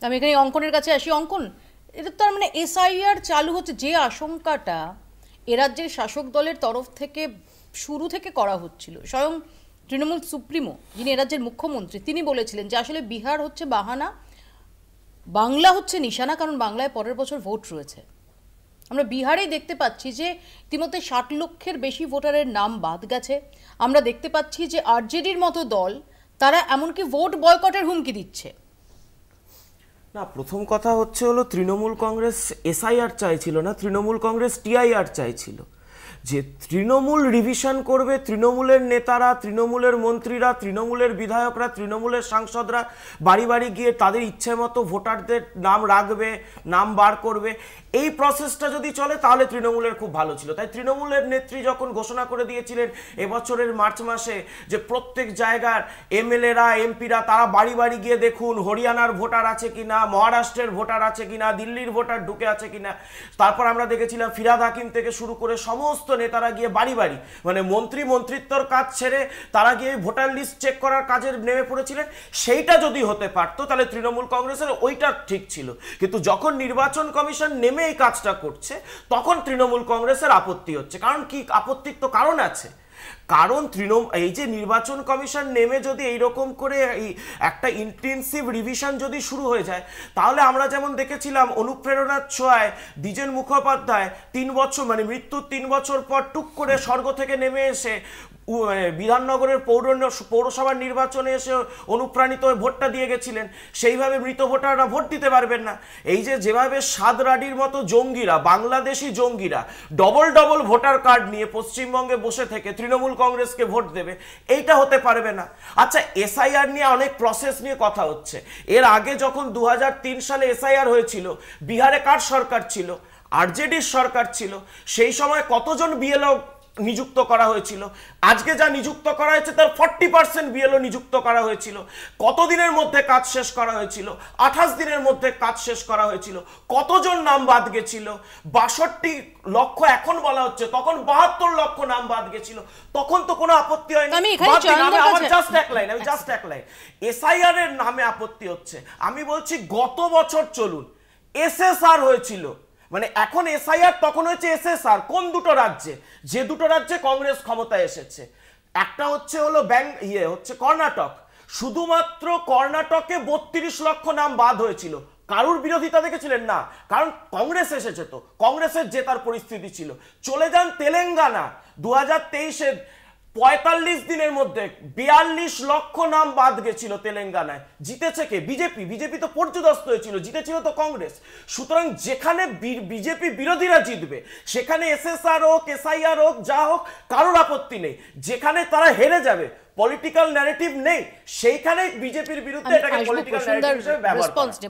আমি এখানে অঙ্কনের কাছে আসি। অঙ্কন, এটা তো মানে এসআইআর চালু হচ্ছে যে আশঙ্কাটা এ রাজ্যের শাসক দলের তরফ থেকে শুরু থেকে করা হচ্ছিল, স্বয়ং তৃণমূল সুপ্রিমো যিনি এ রাজ্যের মুখ্যমন্ত্রী তিনি বলেছিলেন যে আসলে বিহার হচ্ছে বাহানা, বাংলা হচ্ছে নিশানা, কারণ বাংলায় পরের বছর ভোট রয়েছে। আমরা বিহারেই দেখতে পাচ্ছি যে ইতিমধ্যে 60 লক্ষের বেশি ভোটারের নাম বাদ গেছে। আমরা দেখতে পাচ্ছি যে আরজেডির মতো দল তারা এমনকি ভোট বয়কটের হুমকি দিচ্ছে। না, প্রথম কথা হলো তৃণমূল কংগ্রেস এসআইআর চাইছিল না, তৃণমূল কংগ্রেস টিআইআর চাইছিল। যে তৃণমূল রিভিশন করবে, তৃণমূলের নেতারা, তৃণমূলের মন্ত্রীরা, তৃণমূলের বিধায়করা, তৃণমূলের সাংসদরা বাড়ি বাড়ি গিয়ে তাদের ইচ্ছে মতো ভোটারদের নাম রাখবে, নাম বার করবে। এই প্রসেসটা যদি চলে তাহলে তৃণমূলের খুব ভালো ছিল। তাই তৃণমূলের নেত্রী যখন ঘোষণা করে দিয়েছিলেন এবছরের মার্চ মাসে যে প্রত্যেক জায়গার এমএলএরা, এমপিরা তারা বাড়ি বাড়ি গিয়ে দেখুন হরিয়ানার ভোটার আছে কিনা, মহারাষ্ট্রের ভোটার আছে কিনা, দিল্লির ভোটার ঢুকে আছে কিনা। তারপর আমরা দেখেছিলাম ফিরহাদ হাকিম থেকে শুরু করে সমস্ত নেতারা গিয়ে বাড়ি বাড়ি, মানে মন্ত্রিত্বর কাজ ছেড়ে তারা গিয়ে ভোটার লিস্ট চেক করার কাজে নেমে পড়েছিলেন। সেইটা যদি হতে পারতো তাহলে তৃণমূল কংগ্রেসের ওইটা ঠিক ছিল। কিন্তু যখন নির্বাচন কমিশন নেমে এই কাজটা করছে তখন তৃণমূল কংগ্রেসের আপত্তি হচ্ছে। কারণ কি আপত্তির তো কারণ আছে। কারণ এই যে নির্বাচন কমিশন নেমে যদি এইরকম করে একটা ইন্টেন্সিভ রিভিশন যদি শুরু হয়ে যায়, তাহলে আমরা যেমন দেখেছিলাম অনুপ্রেরণার ছোঁয়ায় দ্বিজেন মুখোপাধ্যায় 3 বছর মানে মৃত্যুর 3 বছর পর টুক করে স্বর্গ থেকে নেমে এসে বিধাননগরের পৌরসভার নির্বাচনে এসে অনুপ্রাণিত হয়ে ভোটটা দিয়ে গেছিলেন। সেইভাবে মৃত ভোটাররা ভোট দিতে পারবেন না। এই যেভাবে সাদরাডির মতো জঙ্গিরা, বাংলাদেশি জঙ্গিরা ডবল ভোটার কার্ড নিয়ে পশ্চিমবঙ্গে বসে থেকে তৃণমূল কংগ্রেসকে ভোট দেবে, এইটা হতে পারবে না। আচ্ছা, এসআইআর নিয়ে অনেক প্রসেস নিয়ে কথা হচ্ছে। এর আগে যখন 2003 সালে এসআইআর হয়েছিল, বিহারে কার সরকার ছিল? আরজেডির সরকার ছিল। সেই সময় কতজন বিএলও নিযুক্ত করা হয়েছিল? আজকে যা নিযুক্ত করা হয়েছে তার 40% বিএলও নিযুক্ত করা হয়েছিল। কতদিনের মধ্যে কাজ শেষ করা হয়েছিল? 28 দিনের মধ্যে কাজ শেষ করা হয়েছিল। কতজন নাম বাদ গেছিল? 62 লক্ষ এখন বলা হচ্ছে, তখন 72 লক্ষ নাম বাদ গেছিল। তখন তো কোনো আপত্তি হয়নি। আমি জাস্ট এক লাইন এসআইআর এর নামে আপত্তি হচ্ছে। আমি বলছি গত বছর চলুন, এসএসআর হয়েছিল, মানে এখন এসআইআর, তখন হয়েছে এসএসআর। কোন দুটো রাজ্যে? যে দুটো রাজ্যে কংগ্রেস ক্ষমতায় এসেছে। একটা হচ্ছে কর্ণাটক। শুধুমাত্র কর্ণাটকে 32 লক্ষ নাম বাদ হয়েছিল। কারুর বিরোধিতা দেখেছিলেন না, কারণ কংগ্রেস এসেছে, তো কংগ্রেসের জেতার পরিস্থিতি ছিল। চলে যান তেলেঙ্গানা, 2023-এ 45 দিনের মধ্যে 42 লক্ষ নাম বাদ গেছিল তেলেঙ্গানায়। জিতেছে কে? বিজেপি তো পর্যুদস্ত হয়েছিল, জিতেছিল তো কংগ্রেস। সুতরাং যেখানে বিজেপি বিরোধীরা জিতবে সেখানে এসএসআর হোক, এসআইআর হোক, যা হোক, কারোর আপত্তি নেই। যেখানে তারা হেরে যাবে, পলিটিক্যাল ন্যারেটিভ নেই, সেইখানে বিজেপির বিরুদ্ধে এটাকে পলিটিক্যাল ন্যারেটিভ হিসেবে ব্যবহার করা।